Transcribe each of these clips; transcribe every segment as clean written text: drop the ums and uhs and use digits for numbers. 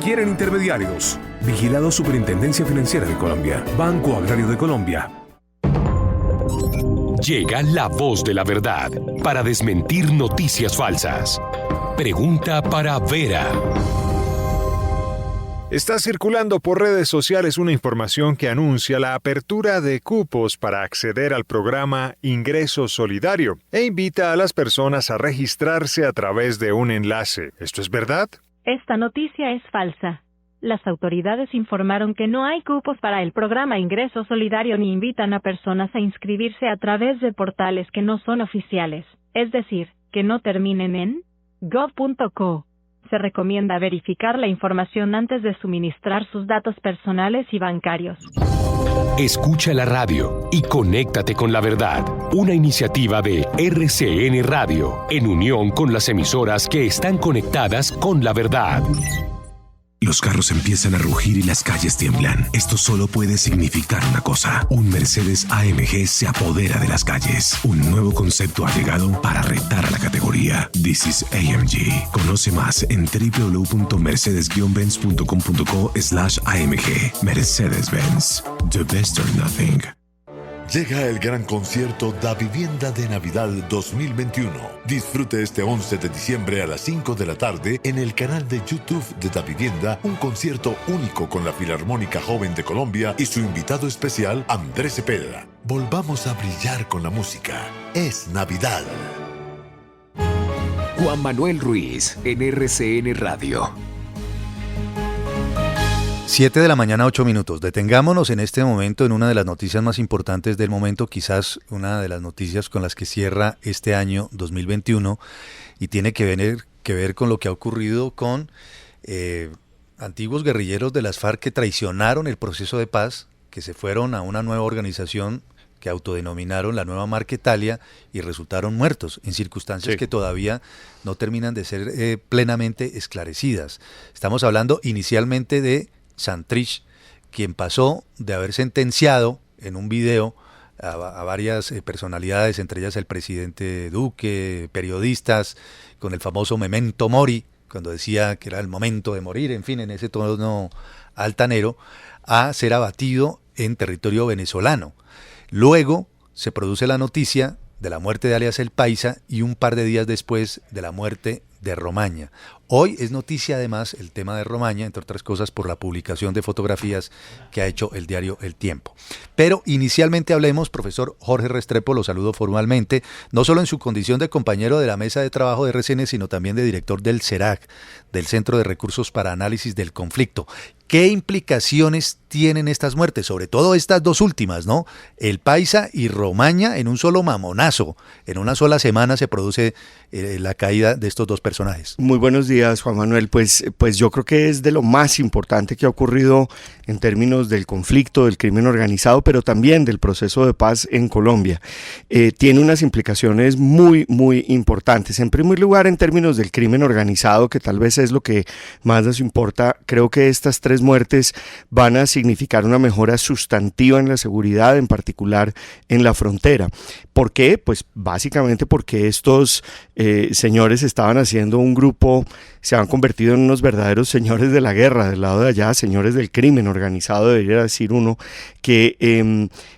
requieren intermediarios. Vigilado Superintendencia Financiera de Colombia. Banco Agrario de Colombia. Llega la voz de la verdad para desmentir noticias falsas. Pregunta para Vera. Está circulando por redes sociales una información que anuncia la apertura de cupos para acceder al programa Ingreso Solidario e invita a las personas a registrarse a través de un enlace. ¿Esto es verdad? Esta noticia es falsa. Las autoridades informaron que no hay cupos para el programa Ingreso Solidario ni invitan a personas a inscribirse a través de portales que no son oficiales, es decir, que no terminen en gov.co. Se recomienda verificar la información antes de suministrar sus datos personales y bancarios. Escucha la radio y conéctate con la verdad. Una iniciativa de RCN Radio, en unión con las emisoras que están conectadas con la verdad. Los carros empiezan a rugir y las calles tiemblan. Esto solo puede significar una cosa. Un Mercedes AMG se apodera de las calles. Un nuevo concepto ha llegado para retar a la categoría. This is AMG. Conoce más en www.mercedes-benz.com.co/AMG. Mercedes-Benz. The best or nothing. Llega el gran concierto Da Vivienda de Navidad 2021. Disfrute este 11 de diciembre a las 5 de la tarde en el canal de YouTube de Da Vivienda, un concierto único con la Filarmónica Joven de Colombia y su invitado especial Andrés Cepeda. Volvamos a brillar con la música. Es Navidad. Juan Manuel Ruiz en RCN Radio. 7 de la mañana, 8 minutos. Detengámonos en este momento en una de las noticias más importantes del momento, quizás una de las noticias con las que cierra este año 2021 y tiene que ver con lo que ha ocurrido con antiguos guerrilleros de las FARC que traicionaron el proceso de paz, que se fueron a una nueva organización que autodenominaron la Nueva Marquetalia y resultaron muertos en circunstancias que todavía no terminan de ser plenamente esclarecidas. Estamos hablando inicialmente de Santrich, quien pasó de haber sentenciado en un video a varias personalidades, entre ellas el presidente Duque, periodistas, con el famoso memento mori, cuando decía que era el momento de morir, en fin, en ese tono altanero, a ser abatido en territorio venezolano. Luego se produce la noticia de la muerte de alias El Paisa y un par de días después de la muerte de Romaña. Hoy es noticia además el tema de Romaña, entre otras cosas por la publicación de fotografías que ha hecho el diario El Tiempo. Pero inicialmente hablemos, profesor Jorge Restrepo, lo saludo formalmente, no solo en su condición de compañero de la mesa de trabajo de RCN, sino también de director del CERAC, del Centro de Recursos para Análisis del Conflicto. ¿Qué implicaciones tienen estas muertes? Sobre todo estas dos últimas, ¿no? El Paisa y Romaña en un solo mamonazo. En una sola semana se produce la caída de estos dos personajes. Muy buenos días, Juan Manuel. Pues yo creo que es de lo más importante que ha ocurrido en términos del conflicto, del crimen organizado, pero también del proceso de paz en Colombia. Tiene unas implicaciones muy, muy importantes. En primer lugar, en términos del crimen organizado, que tal vez es lo que más nos importa, creo que estas tres muertes van a significar una mejora sustantiva en la seguridad, en particular en la frontera. ¿Por qué? Pues básicamente porque estos señores estaban haciendo un grupo, se han convertido en unos verdaderos señores de la guerra, del lado de allá, señores del crimen organizado, debería decir uno, que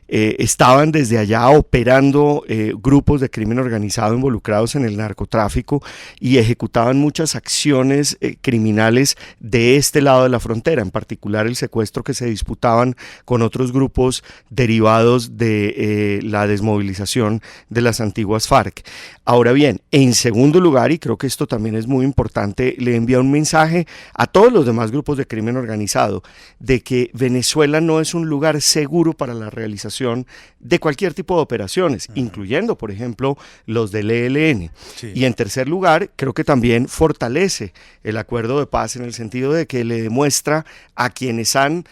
estaban desde allá operando grupos de crimen organizado involucrados en el narcotráfico y ejecutaban muchas acciones criminales de este lado de la frontera, en particular el secuestro que se disputaban con otros grupos derivados de la desmovilización de las antiguas FARC. Ahora bien, en segundo lugar, y creo que esto también es muy importante, le envía un mensaje a todos los demás grupos de crimen organizado de que Venezuela no es un lugar seguro para la realización de cualquier tipo de operaciones, incluyendo, por ejemplo, los del ELN. Sí. Y en tercer lugar, creo que también fortalece el acuerdo de paz en el sentido de que le demuestra a quienes han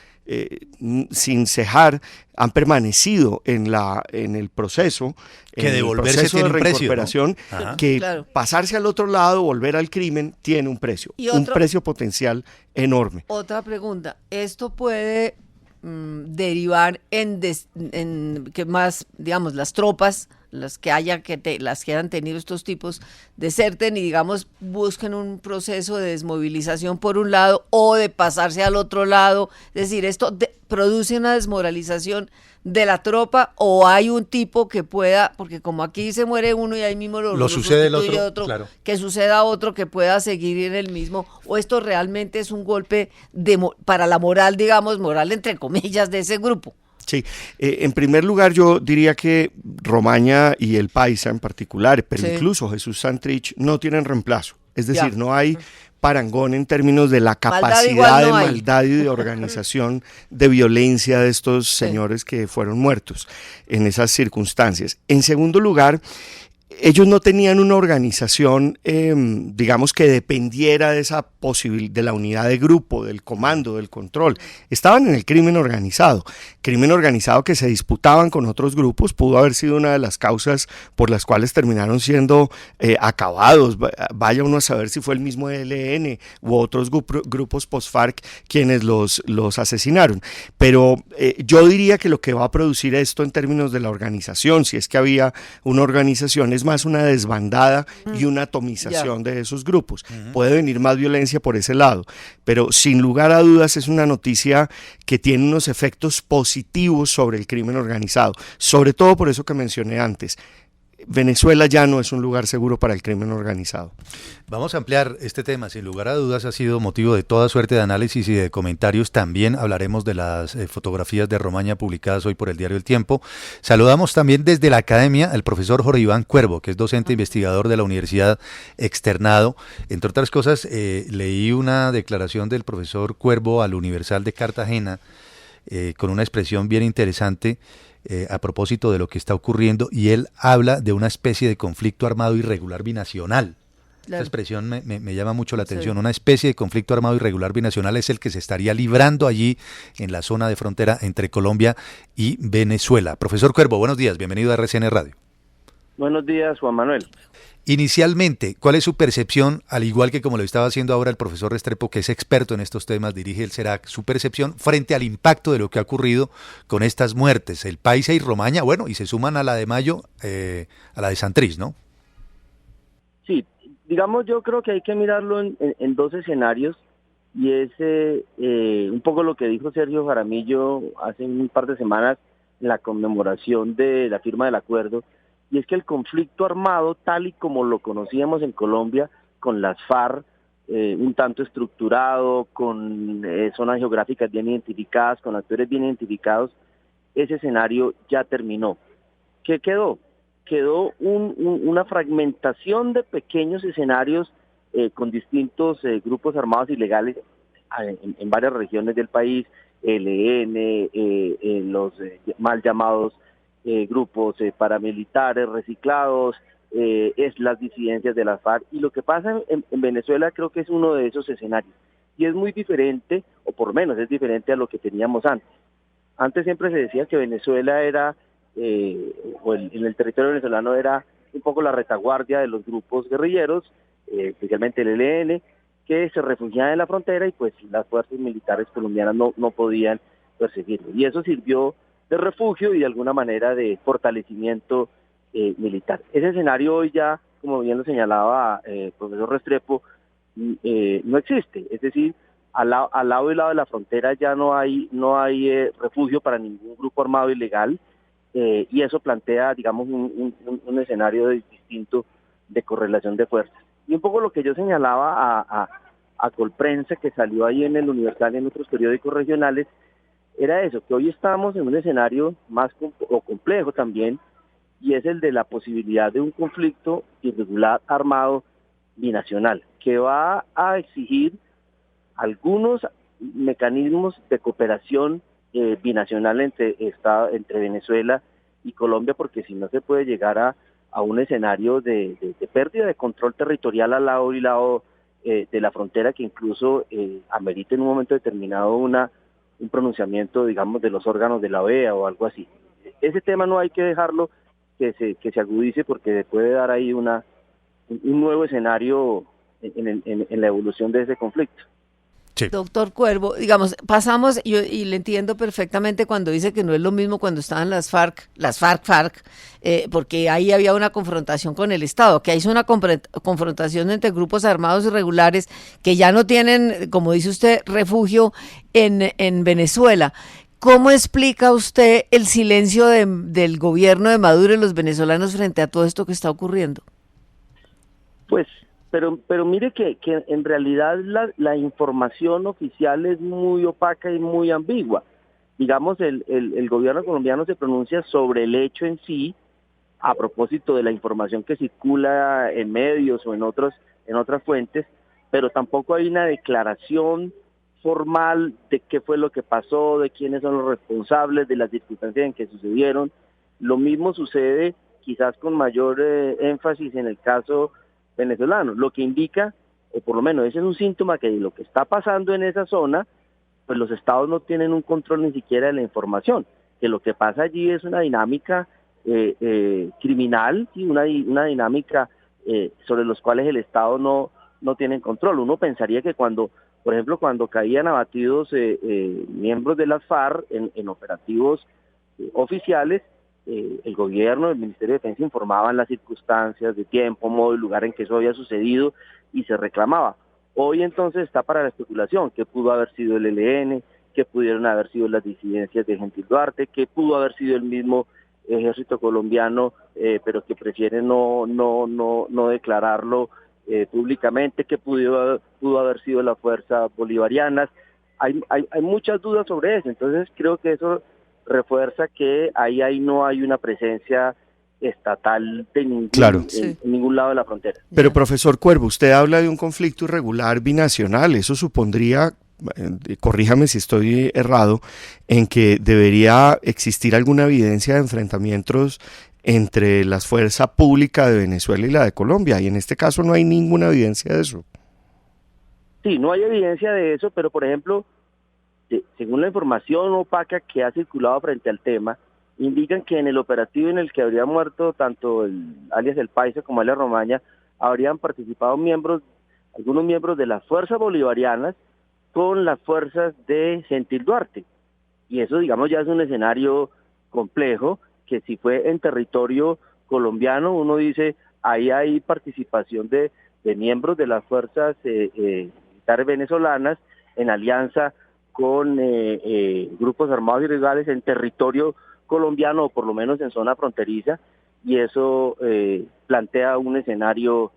sin cejar han permanecido en el proceso, que en devolverse el proceso tiene de recuperación, precio, ¿no? que claro, pasarse al otro lado, volver al crimen, tiene un precio, un precio potencial enorme. Otra pregunta, ¿esto puede derivar en que más, digamos, las tropas las que hayan tenido estos tipos, deserten y digamos busquen un proceso de desmovilización por un lado o de pasarse al otro lado. Es decir, esto produce una desmoralización de la tropa, o hay un tipo que pueda, porque como aquí se muere uno y ahí mismo lo sucede el otro, claro. Que suceda otro que pueda seguir en el mismo, o esto realmente es un golpe para la moral, digamos, moral entre comillas, de ese grupo. Sí, en primer lugar yo diría que Romaña y el Paisa en particular, pero incluso Jesús Santrich no tienen reemplazo. Es decir, no hay parangón en términos de la capacidad de maldad y de organización de violencia de estos señores que fueron muertos en esas circunstancias. En segundo lugar, ellos no tenían una organización, digamos, que dependiera de esa de la unidad de grupo, del comando, del control. Estaban en el crimen organizado que se disputaban con otros grupos. Pudo haber sido una de las causas por las cuales terminaron siendo acabados. Vaya uno a saber si fue el mismo ELN u otros grupos post-FARC quienes los asesinaron. Pero yo diría que lo que va a producir esto en términos de la organización, si es que había una organización, es más una desbandada y una atomización de esos grupos. Puede venir más violencia por ese lado, pero sin lugar a dudas es una noticia que tiene unos efectos positivos sobre el crimen organizado, sobre todo por eso que mencioné antes. Venezuela ya no es un lugar seguro para el crimen organizado. Vamos a ampliar este tema, sin lugar a dudas ha sido motivo de toda suerte de análisis y de comentarios. También hablaremos de las fotografías de Romaña publicadas hoy por el diario El Tiempo. Saludamos también desde la academia al profesor Jorge Iván Cuervo, que es docente investigador de la Universidad Externado. Entre otras cosas, leí una declaración del profesor Cuervo al Universal de Cartagena con una expresión bien interesante a propósito de lo que está ocurriendo, y él habla de una especie de conflicto armado irregular binacional. Claro. Esta expresión me llama mucho la atención. Sí. Una especie de conflicto armado irregular binacional es el que se estaría librando allí en la zona de frontera entre Colombia y Venezuela. Profesor Cuervo, buenos días, bienvenido a RCN Radio. Buenos días, Juan Manuel. Inicialmente, ¿cuál es su percepción, al igual que como lo estaba haciendo ahora el profesor Restrepo, que es experto en estos temas, dirige el CERAC, su percepción frente al impacto de lo que ha ocurrido con estas muertes, el Paisa y Romaña, bueno, y se suman a la de Mayo, a la de Santrich, ¿no? Sí, digamos, yo creo que hay que mirarlo en dos escenarios, y es un poco lo que dijo Sergio Jaramillo hace un par de semanas en la conmemoración de la firma del acuerdo, y es que el conflicto armado, tal y como lo conocíamos en Colombia, con las FARC, un tanto estructurado, con zonas geográficas bien identificadas, con actores bien identificados, ese escenario ya terminó. ¿Qué quedó? Quedó una fragmentación de pequeños escenarios con distintos grupos armados ilegales en varias regiones del país, ELN, los mal llamados grupos paramilitares reciclados, es las disidencias de las FARC, y lo que pasa en Venezuela creo que es uno de esos escenarios, y es muy diferente, o por lo menos es diferente a lo que teníamos antes. Antes siempre se decía que Venezuela era, en el territorio venezolano era un poco la retaguardia de los grupos guerrilleros, especialmente el ELN, que se refugiaban en la frontera y pues las fuerzas militares colombianas no podían perseguirlo, y eso sirvió de refugio y de alguna manera de fortalecimiento militar. Ese escenario hoy ya, como bien lo señalaba el profesor Restrepo, no existe. Es decir, al lado y lado de la frontera ya no hay refugio para ningún grupo armado ilegal, y eso plantea, digamos, un escenario distinto de correlación de fuerzas. Y un poco lo que yo señalaba a Colprensa, que salió ahí en el Universal y en otros periódicos regionales, era eso, que hoy estamos en un escenario más complejo también, y es el de la posibilidad de un conflicto irregular armado binacional, que va a exigir algunos mecanismos de cooperación binacional entre Venezuela y Colombia, porque si no se puede llegar a un escenario de pérdida de control territorial al lado y lado de la frontera, que incluso amerite en un momento determinado un pronunciamiento, digamos, de los órganos de la OEA o algo así. Ese tema no hay que dejarlo que se agudice, porque puede dar ahí un nuevo escenario en la evolución de ese conflicto. Sí. Doctor Cuervo, digamos, pasamos, y le entiendo perfectamente cuando dice que no es lo mismo cuando estaban las FARC, porque ahí había una confrontación con el Estado, que ahí es una confrontación entre grupos armados irregulares que ya no tienen, como dice usted, refugio en Venezuela. ¿Cómo explica usted el silencio del gobierno de Maduro y los venezolanos frente a todo esto que está ocurriendo? Pues, pero mire que en realidad la información oficial es muy opaca y muy ambigua. Digamos, el gobierno colombiano se pronuncia sobre el hecho en sí, a propósito de la información que circula en medios o en otras fuentes, pero tampoco hay una declaración formal de qué fue lo que pasó, de quiénes son los responsables, de las circunstancias en que sucedieron. Lo mismo sucede quizás con mayor énfasis en el caso venezolano, lo que indica, o por lo menos ese es un síntoma, que lo que está pasando en esa zona, pues los estados no tienen un control ni siquiera de la información, que lo que pasa allí es una dinámica criminal y una dinámica sobre los cuales el Estado no tiene control. Uno pensaría que por ejemplo, cuando caían abatidos miembros de las FARC en operativos oficiales, el gobierno, el Ministerio de Defensa informaban las circunstancias de tiempo, modo y lugar en que eso había sucedido y se reclamaba. Hoy entonces está para la especulación, que pudo haber sido el ELN, que pudieron haber sido las disidencias de Gentil Duarte, que pudo haber sido el mismo ejército colombiano, pero que prefiere no declararlo públicamente, que pudo haber sido la fuerza bolivariana. Hay muchas dudas sobre eso, entonces creo que eso refuerza que ahí no hay una presencia estatal de ningún lado de la frontera. Pero profesor Cuervo, usted habla de un conflicto irregular binacional, eso supondría, corríjame si estoy errado, en que debería existir alguna evidencia de enfrentamientos entre la fuerza pública de Venezuela y la de Colombia, y en este caso no hay ninguna evidencia de eso. Sí, no hay evidencia de eso, pero por ejemplo, según la información opaca que ha circulado frente al tema, indican que en el operativo en el que habría muerto tanto alias El Paisa como alias Romaña, habrían participado algunos miembros de las fuerzas bolivarianas con las fuerzas de Gentil Duarte. Y eso, digamos, ya es un escenario complejo, que si fue en territorio colombiano, uno dice, ahí hay participación de miembros de las fuerzas militares venezolanas en alianza con grupos armados ilegales en territorio colombiano, o por lo menos en zona fronteriza, y eso plantea un escenario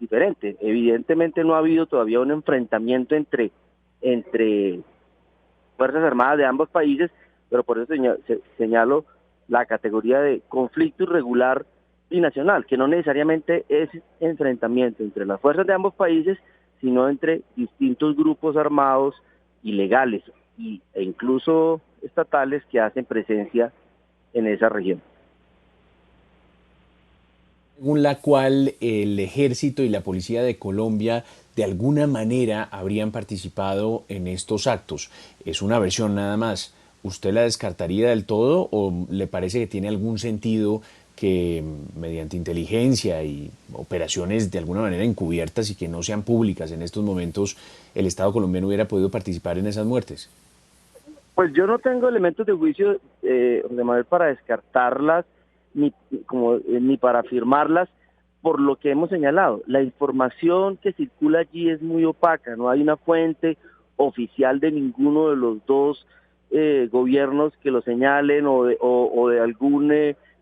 diferente. Evidentemente no ha habido todavía un enfrentamiento entre fuerzas armadas de ambos países, pero por eso señalo la categoría de conflicto irregular binacional, que no necesariamente es enfrentamiento entre las fuerzas de ambos países, sino entre distintos grupos armados ilegales e incluso estatales que hacen presencia en esa región. Según la cual el ejército y la policía de Colombia de alguna manera habrían participado en estos actos. Es una versión nada más. ¿Usted la descartaría del todo o le parece que tiene algún sentido que mediante inteligencia y operaciones de alguna manera encubiertas y que no sean públicas en estos momentos, el Estado colombiano hubiera podido participar en esas muertes? Pues yo no tengo elementos de juicio de manera para descartarlas ni para afirmarlas, por lo que hemos señalado. La información que circula allí es muy opaca, no hay una fuente oficial de ninguno de los dos gobiernos que lo señalen o de algún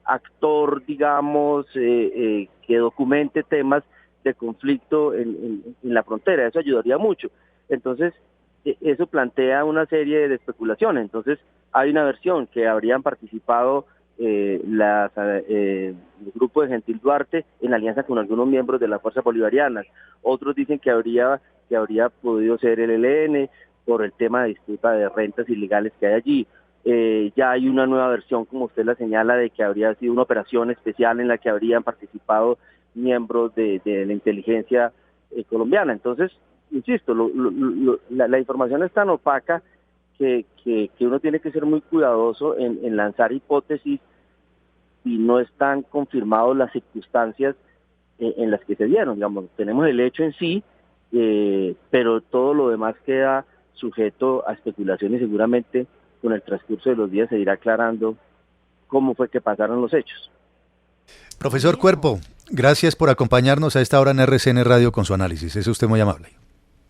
actor, digamos, que documente temas de conflicto en la frontera. Eso ayudaría mucho. Entonces, eso plantea una serie de especulaciones. Entonces, hay una versión que habrían participado el grupo de Gentil Duarte en alianza con algunos miembros de las fuerzas bolivarianas. Otros dicen que habría podido ser el ELN por el tema de disputa de rentas ilegales que hay allí. Ya hay una nueva versión, como usted la señala, de que habría sido una operación especial en la que habrían participado miembros de la inteligencia colombiana. Entonces, insisto, la información es tan opaca que uno tiene que ser muy cuidadoso en lanzar hipótesis y no están confirmadas las circunstancias en las que se dieron. Digamos, tenemos el hecho en sí, pero todo lo demás queda sujeto a especulación y seguramente con el transcurso de los días se irá aclarando cómo fue que pasaron los hechos. Profesor Cuervo, gracias por acompañarnos a esta hora en RCN Radio con su análisis. Es usted muy amable.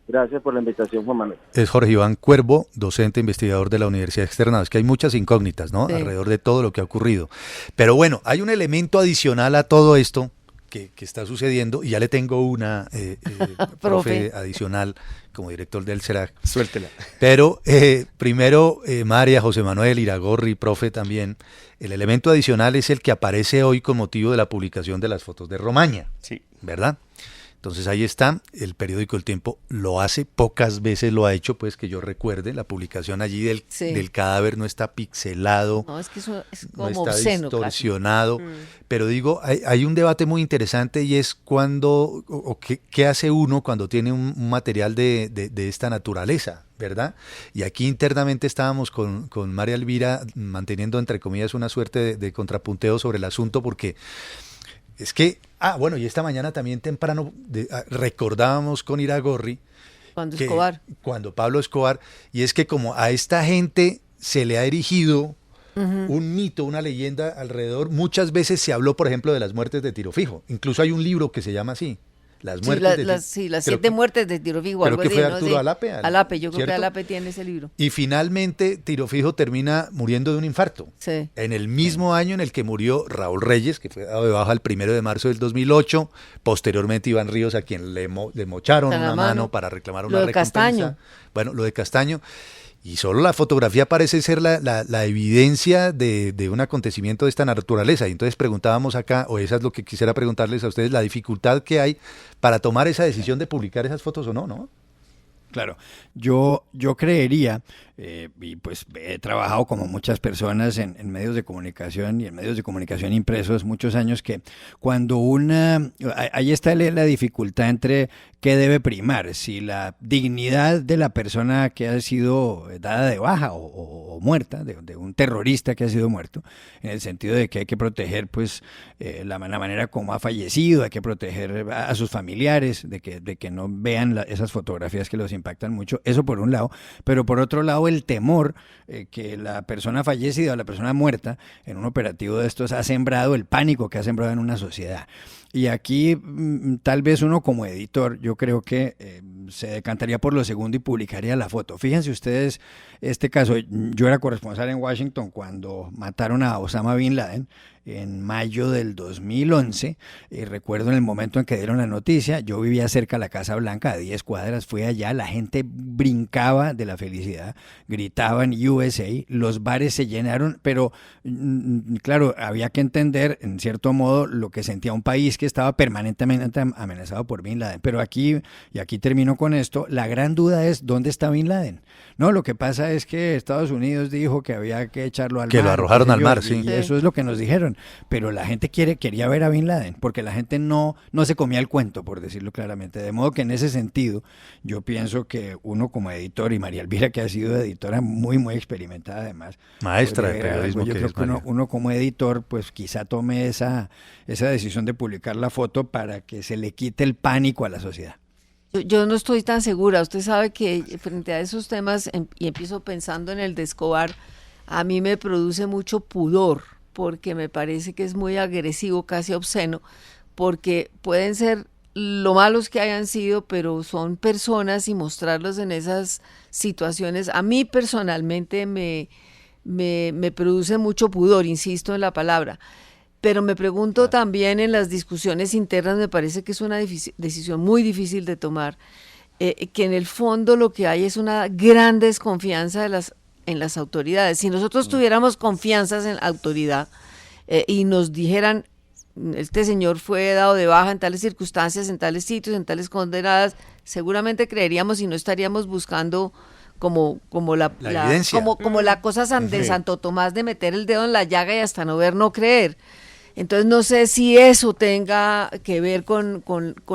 Gracias por la invitación, Juan Manuel. Es Jorge Iván Cuervo, docente investigador de la Universidad Externada. Es que hay muchas incógnitas, ¿no? Sí. Alrededor de todo lo que ha ocurrido. Pero bueno, hay un elemento adicional a todo esto que está sucediendo, y ya le tengo una profe adicional como director del CERAC. Suéltela. Pero primero, María, José Manuel, Iragorri, profe también, el elemento adicional es el que aparece hoy con motivo de la publicación de las fotos de Romaña. Sí. ¿Verdad? Entonces ahí está, el periódico El Tiempo lo hace, pocas veces lo ha hecho, pues que yo recuerde, la publicación allí del cadáver no está pixelado, no, es que eso es como no está obsceno, distorsionado, pero digo, hay un debate muy interesante y es cuando, o qué hace uno cuando tiene un material de esta naturaleza, ¿verdad? Y aquí internamente estábamos con María Elvira manteniendo entre comillas una suerte de contrapunteo sobre el asunto porque... Es que, bueno, y esta mañana también temprano recordábamos con Iragorri cuando Pablo Escobar, y es que como a esta gente se le ha erigido un mito, una leyenda alrededor, muchas veces se habló, por ejemplo, de las muertes de tiro fijo, incluso hay un libro que se llama así, las muertes las 7 muertes de tiro fijo. Creo que fue Arturo Alape. Alape, yo creo que Alape tiene ese libro. Y finalmente Tiro Fijo termina muriendo de un infarto. Sí. En el mismo año en el que murió Raúl Reyes, que fue dado de baja el 1 de marzo del 2008, posteriormente Iván Ríos, a quien le mocharon una mano para reclamar una recompensa. Castaño. Bueno, lo de Castaño. Y solo la fotografía parece ser la evidencia de un acontecimiento de esta naturaleza. Y entonces preguntábamos acá, o eso es lo que quisiera preguntarles a ustedes, la dificultad que hay para tomar esa decisión de publicar esas fotos o no, ¿no? Claro, yo creería, y pues he trabajado como muchas personas en medios de comunicación y en medios de comunicación impresos muchos años, que cuando ahí está la dificultad entre qué debe primar, si la dignidad de la persona que ha sido dada de baja o muerta, de un terrorista que ha sido muerto, en el sentido de que hay que proteger pues la manera como ha fallecido, hay que proteger a sus familiares, de que no vean esas fotografías que los impactan mucho, eso por un lado, pero por otro lado el temor que la persona fallecida o la persona muerta en un operativo de estos ha sembrado, el pánico que ha sembrado en una sociedad. Y aquí tal vez uno como editor, yo creo que se decantaría por lo segundo y publicaría la foto. Fíjense ustedes este caso, yo era corresponsal en Washington cuando mataron a Osama Bin Laden en mayo del 2011, y recuerdo en el momento en que dieron la noticia, yo vivía cerca de la Casa Blanca, a 10 cuadras, fui allá, la gente brincaba de la felicidad, gritaban USA, los bares se llenaron, pero claro, había que entender en cierto modo lo que sentía un país que estaba permanentemente amenazado por Bin Laden, pero aquí termino con esto, la gran duda es ¿dónde está Bin Laden? No, lo que pasa es que Estados Unidos dijo que había que echarlo al mar. Que lo arrojaron al mar, sí. Y eso es lo que nos dijeron. Pero la gente quería ver a Bin Laden, porque la gente no se comía el cuento, por decirlo claramente. De modo que en ese sentido, yo pienso que uno como editor, y María Elvira, que ha sido editora muy, muy experimentada además. Maestra de periodismo. Yo creo que uno como editor, pues quizá tome esa decisión de publicar la foto para que se le quite el pánico a la sociedad. Yo no estoy tan segura. Usted sabe que frente a esos temas, y empiezo pensando en el de Escobar, a mí me produce mucho pudor, porque me parece que es muy agresivo, casi obsceno, porque pueden ser lo malos que hayan sido, pero son personas y mostrarlos en esas situaciones, a mí personalmente me produce mucho pudor, insisto en la palabra. Pero me pregunto también en las discusiones internas, me parece que es una decisión muy difícil de tomar, que en el fondo lo que hay es una gran desconfianza en las autoridades. Si nosotros tuviéramos confianza en la autoridad y nos dijeran, este señor fue dado de baja en tales circunstancias, en tales sitios, en tales condenadas, seguramente creeríamos y no estaríamos buscando como la cosa de Santo Tomás de meter el dedo en la llaga y hasta no ver, no creer. Entonces no sé si eso tenga que ver con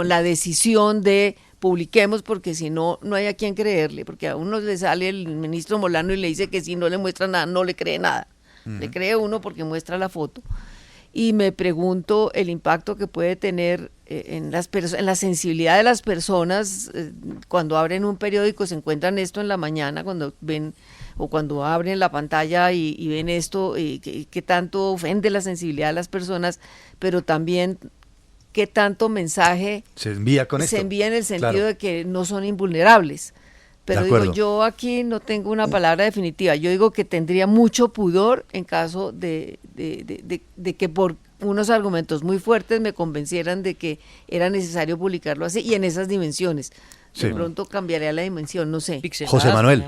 la decisión de publiquemos, porque si no, no hay a quien creerle, porque a uno le sale el ministro Molano y le dice que si no le muestra nada, no le cree nada. Uh-huh. Le cree uno porque muestra la foto. Y me pregunto el impacto que puede tener en la sensibilidad de las personas. Cuando abren un periódico se encuentran esto en la mañana, cuando ven o cuando abren la pantalla y ven esto, que tanto ofende la sensibilidad de las personas, pero también qué tanto mensaje se envía con esto. Se envía en el sentido Claro. de que no son invulnerables. Pero digo, yo aquí no tengo una palabra definitiva. Yo digo que tendría mucho pudor en caso de que por unos argumentos muy fuertes me convencieran de que era necesario publicarlo así y en esas dimensiones. De pronto cambiaría la dimensión, no sé. José Manuel.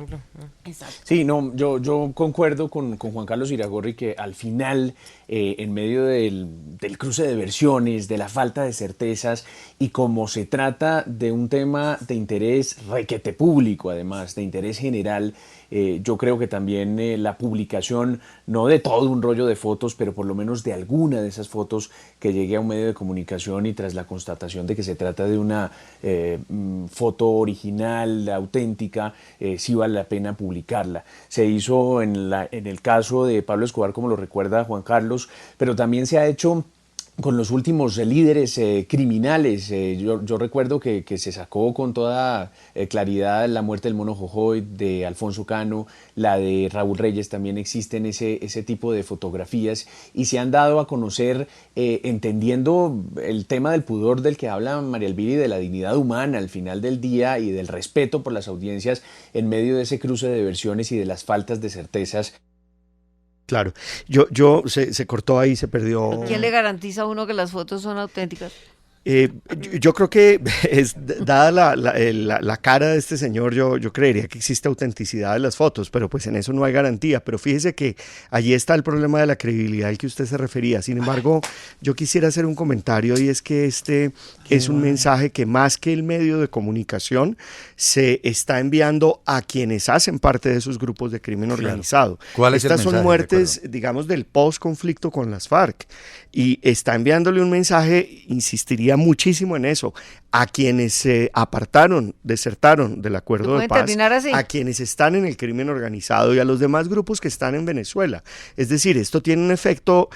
Exacto. Sí, no, yo concuerdo con Juan Carlos Iragorri que al final, en medio del cruce de versiones, de la falta de certezas, y como se trata de un tema de interés requete público, además, de interés general, yo creo que también la publicación, no de todo un rollo de fotos, pero por lo menos de alguna de esas fotos que llegue a un medio de comunicación y tras la constatación de que se trata de una foto original, auténtica, sí vale la pena publicarla. Se hizo en el caso de Pablo Escobar, como lo recuerda Juan Carlos, pero también se ha hecho con los últimos líderes criminales. Yo recuerdo que se sacó con toda claridad la muerte del Mono Jojoy, de Alfonso Cano, la de Raúl Reyes, también existen ese tipo de fotografías y se han dado a conocer entendiendo el tema del pudor del que habla María Elvira y de la dignidad humana al final del día y del respeto por las audiencias en medio de ese cruce de versiones y de las faltas de certezas. Claro, se cortó ahí, se perdió. ¿Quién le garantiza a uno que las fotos son auténticas? Yo creo que dada la cara de este señor, yo creería que existe autenticidad de las fotos, pero pues en eso no hay garantía. Pero fíjese que allí está el problema de la credibilidad al que usted se refería. Sin embargo, yo quisiera hacer un comentario, y es que este es un mensaje que más que el medio de comunicación se está enviando a quienes hacen parte de esos grupos de crimen organizado. ¿Cuál es el Estas son mensaje? muertes, digamos, del post-conflicto con las FARC, y está enviándole un mensaje, insistiría muchísimo en eso, a quienes se apartaron, desertaron del acuerdo de paz, a quienes están en el crimen organizado y a los demás grupos que están en Venezuela. Es decir, esto tiene un efecto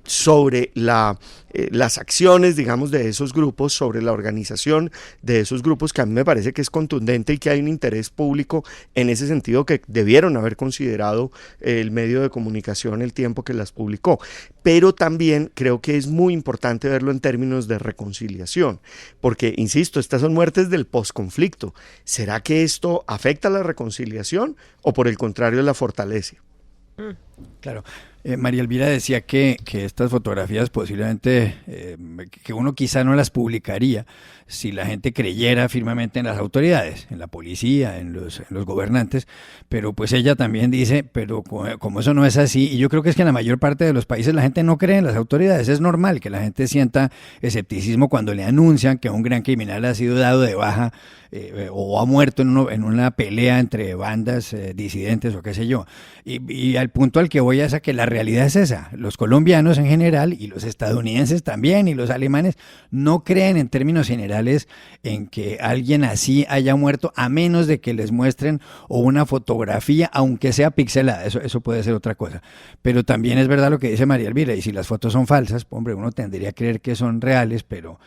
sobre las acciones, digamos, de esos grupos, sobre la organización de esos grupos, que a mí me parece que es contundente y que hay un interés público en ese sentido que debieron haber considerado el medio de comunicación el tiempo que las publicó. Pero también creo que es muy importante verlo en términos de reconciliación, porque, insisto, estas son muertes del posconflicto. ¿Será que esto afecta a la reconciliación o por el contrario la fortalece? Claro. María Elvira decía que estas fotografías posiblemente, que uno quizá no las publicaría si la gente creyera firmemente en las autoridades, en la policía, en los gobernantes, pero pues ella también dice, pero como eso no es así, y yo creo que es que en la mayor parte de los países la gente no cree en las autoridades. Es normal que la gente sienta escepticismo cuando le anuncian que un gran criminal ha sido dado de baja o ha muerto en una pelea entre bandas disidentes o qué sé yo. Y al punto al que voy es a que la realidad es esa. Los colombianos en general y los estadounidenses también y los alemanes no creen en términos generales en que alguien así haya muerto, a menos de que les muestren o una fotografía, aunque sea pixelada. Eso puede ser otra cosa. Pero también es verdad lo que dice María Elvira, y si las fotos son falsas, hombre, uno tendría que creer que son reales, pero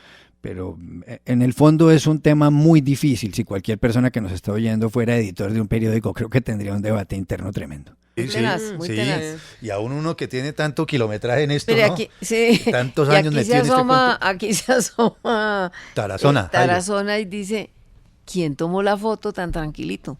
en el fondo es un tema muy difícil. Si cualquier persona que nos está oyendo fuera editor de un periódico, creo que tendría un debate interno tremendo. Muy tenaz, muy tenaz. Y aún uno que tiene tanto kilometraje en esto, pero ¿no? aquí, sí, tantos años metido en este cuento. Aquí se asoma Tarazona y dice, ¿quién tomó la foto tan tranquilito?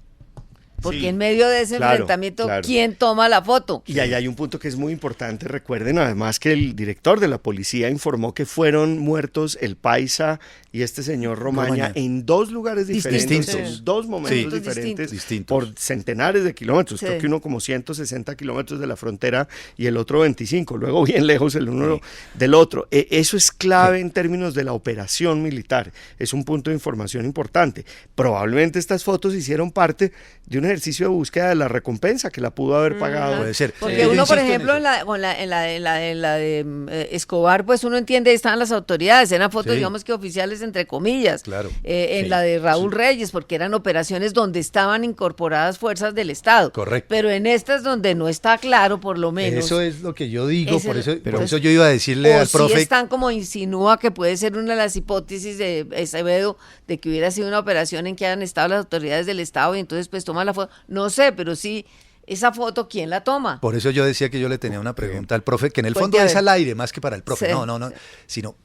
Porque sí, en medio de ese enfrentamiento, ¿quién toma la foto? Y ahí hay un punto que es muy importante. Recuerden además que el director de la policía informó que fueron muertos el Paisa y este señor Romaña en dos lugares diferentes, en dos momentos diferentes, por centenares de kilómetros. Creo que uno como 160 kilómetros de la frontera y el otro 25, luego bien lejos el uno del otro. Eso es clave en términos de la operación militar. Es un punto de información importante. Probablemente estas fotos hicieron parte de un ejercicio de búsqueda de la recompensa que la pudo haber pagado. Puede ser. Porque uno, por ejemplo, en la de Escobar, pues uno entiende, estaban las autoridades, eran fotos, digamos que oficiales, entre comillas. Claro. En la de Raúl Reyes, porque eran operaciones donde estaban incorporadas fuerzas del Estado. Correcto. Pero en estas donde no está claro, por lo menos. Eso es lo que yo digo, por eso yo iba a decirle al profe. Sí están como insinúa que puede ser una de las hipótesis de Acevedo de que hubiera sido una operación en que hayan estado las autoridades del Estado y entonces pues toma la foto. No sé, pero sí, esa foto, ¿quién la toma? Por eso yo decía que yo le tenía una pregunta al profe, que en el fondo es al aire, más que para el profe. Sí. No, sino,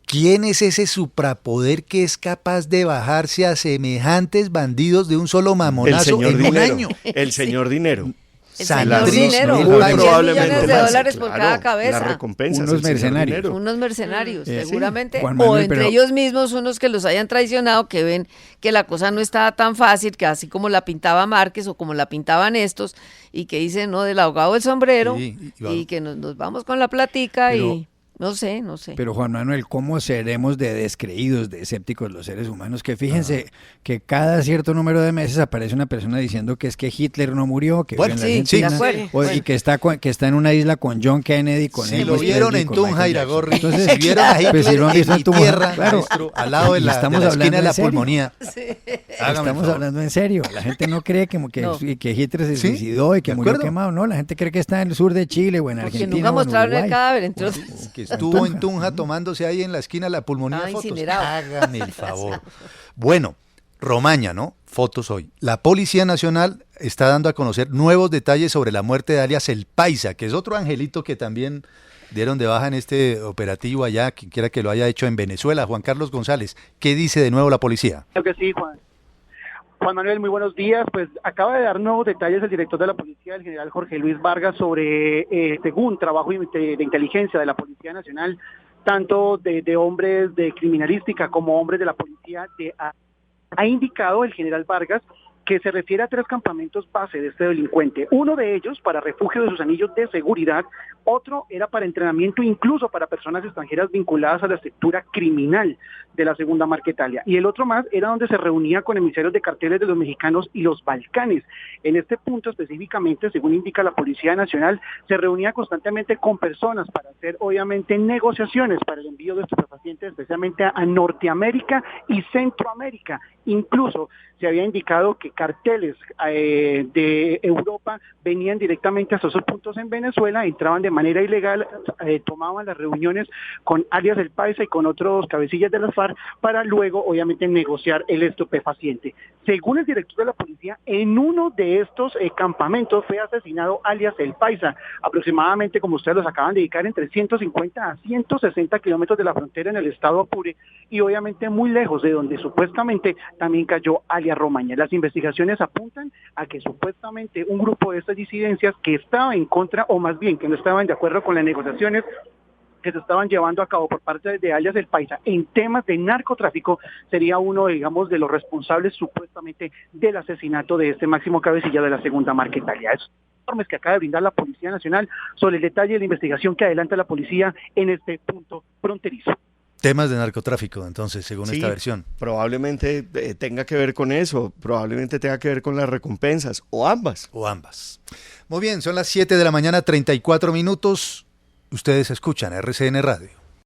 ¿quién es ese suprapoder que es capaz de bajarse a semejantes bandidos de un solo mamonazo en un año? El señor Dinero. Dinero, muy probablemente millones de dólares por cada cabeza. La recompensa. Unos mercenarios, seguramente, o entre ellos mismos unos que los hayan traicionado, que ven que la cosa no estaba tan fácil, que así como la pintaba Márquez o como la pintaban estos, y que dicen, no, del ahogado del sombrero, y que nos vamos con la platica y... No sé. Pero Juan Manuel, ¿cómo seremos de descreídos, de escépticos los seres humanos? Que fíjense que cada cierto número de meses aparece una persona diciendo que es que Hitler no murió, que vive en la Argentina, y que está en una isla con John Kennedy, con él. Si lo vieron en Tunja, Iragorri, entonces, si vieron a Hitler si lo han visto en Tunja, tierra, maestro, al lado de la esquina de la pulmonía. Estamos hablando en serio. La gente no cree que Hitler se suicidó y que murió quemado, no. La gente cree que está en el sur de Chile o en Argentina. Porque nunca mostraron el cadáver, entonces... Estuvo en Tunja tomándose ahí en la esquina la pulmonía fotos. Incinerado. Hágame el favor. Bueno, Romaña, ¿no? Fotos hoy. La Policía Nacional está dando a conocer nuevos detalles sobre la muerte de alias El Paisa, que es otro angelito que también dieron de baja en este operativo allá, quien quiera que lo haya hecho en Venezuela. Juan Carlos González, ¿qué dice de nuevo la policía? Creo que sí, Juan Manuel, muy buenos días. Pues acaba de dar nuevos detalles el director de la policía, el general Jorge Luis Vargas, sobre, según trabajo de inteligencia de la Policía Nacional, tanto de hombres de criminalística como hombres de la policía, ha indicado el general Vargas que se refiere a 3 campamentos base de este delincuente. Uno de ellos para refugio de sus anillos de seguridad, otro era para entrenamiento incluso para personas extranjeras vinculadas a la estructura criminal de la Segunda Marquetalia. Y el otro más era donde se reunía con emisarios de carteles de los mexicanos y los Balcanes. En este punto específicamente, según indica la Policía Nacional, se reunía constantemente con personas para hacer obviamente negociaciones para el envío de estupefacientes, especialmente a Norteamérica y Centroamérica. Incluso se había indicado que carteles de Europa venían directamente a esos puntos en Venezuela, entraban de manera ilegal, tomaban las reuniones con alias El Paisa y con otros cabecillas de las FARC para luego obviamente negociar el estupefaciente. Según el director de la policía, en uno de estos campamentos fue asesinado alias El Paisa, aproximadamente, como ustedes los acaban de indicar, entre 150 a 160 kilómetros de la frontera en el estado Apure y obviamente muy lejos de donde supuestamente también cayó alias Romaña. Las investigaciones apuntan a que supuestamente un grupo de estas disidencias que estaba en contra, o más bien que no estaban de acuerdo con las negociaciones que se estaban llevando a cabo por parte de alias El Paisa en temas de narcotráfico, sería uno, digamos, de los responsables supuestamente del asesinato de este máximo cabecilla de la Segunda Marquetalia. Es informes que acaba de brindar la Policía Nacional sobre el detalle de la investigación que adelanta la policía en este punto fronterizo. Temas de narcotráfico, entonces, según esta versión. Probablemente tenga que ver con eso, probablemente tenga que ver con las recompensas, o ambas. Muy bien, son las 7 de la mañana, 34 minutos. Ustedes escuchan RCN Radio.